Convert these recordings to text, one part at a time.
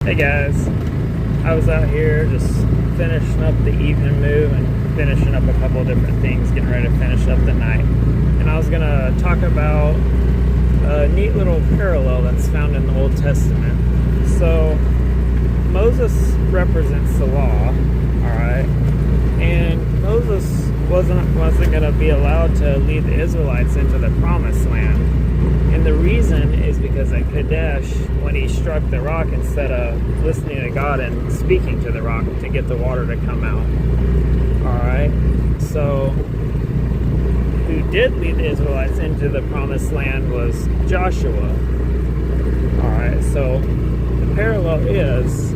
Hey guys, I was out here just finishing up the evening move and finishing up a couple of different things, getting ready to finish up the night. And I was going to talk about a neat little parallel that's found in the Old Testament. So, Moses represents the law, alright? And Moses wasn't going to be allowed to lead the Israelites into the promised land. And the reason is because at Kadesh, when he struck the rock, instead of listening to God and speaking to the rock to get the water to come out. Alright? So, who did lead the Israelites into the promised land was Joshua. Alright, so the parallel is,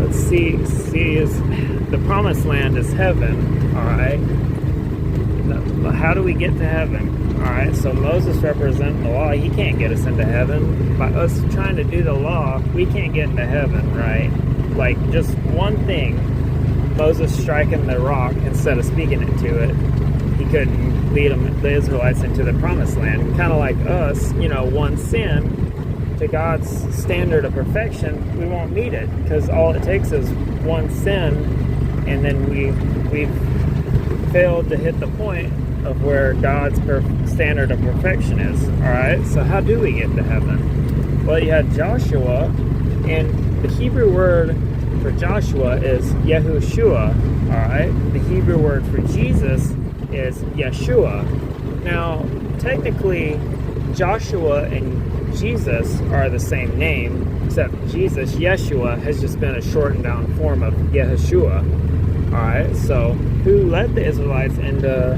let's see is the promised land is heaven. Alright? How do we get to heaven? Alright, so Moses representing the law, he can't get us into heaven. By us trying to do the law, we can't get into heaven, right? Like, just one thing, Moses striking the rock instead of speaking it to it, he couldn't lead the Israelites into the promised land. Kind of like us, one sin to God's standard of perfection, we won't meet it, because all it takes is one sin, and then we've failed to hit the point of where God's standard of perfection is. Alright, so how do we get to heaven? Well, you had Joshua, and the Hebrew word for Joshua is Yahushua. Alright, the Hebrew word for Jesus is Yeshua. Now, technically, Joshua and Jesus are the same name, except Jesus, Yeshua, has just been a shortened down form of Yahushua. Alright, so who led the Israelites into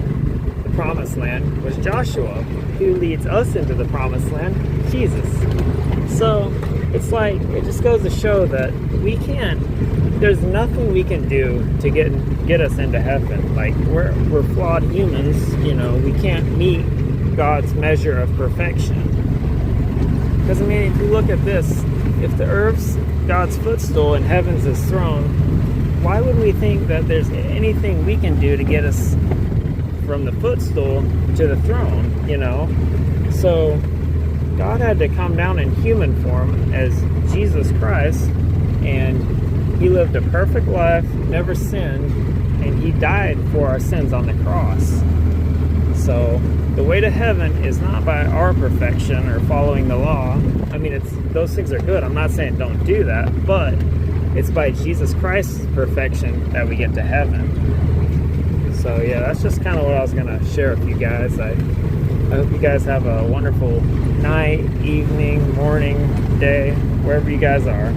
promised land was Joshua. Who leads us into the promised land? Jesus. So it's like, it just goes to show that there's nothing we can do to get us into heaven. Like, we're flawed humans, we can't meet God's measure of perfection. Because if you look at this, if the earth's God's footstool and heaven's his throne, why would we think that there's anything we can do to get us from the footstool to the throne, So God had to come down in human form as Jesus Christ, and he lived a perfect life, never sinned, and he died for our sins on the cross. So the way to heaven is not by our perfection or following the law. Those things are good. I'm not saying don't do that, but it's by Jesus Christ's perfection that we get to heaven. So yeah, that's just kind of what I was going to share with you guys. I hope you guys have a wonderful night, evening, morning, day, wherever you guys are.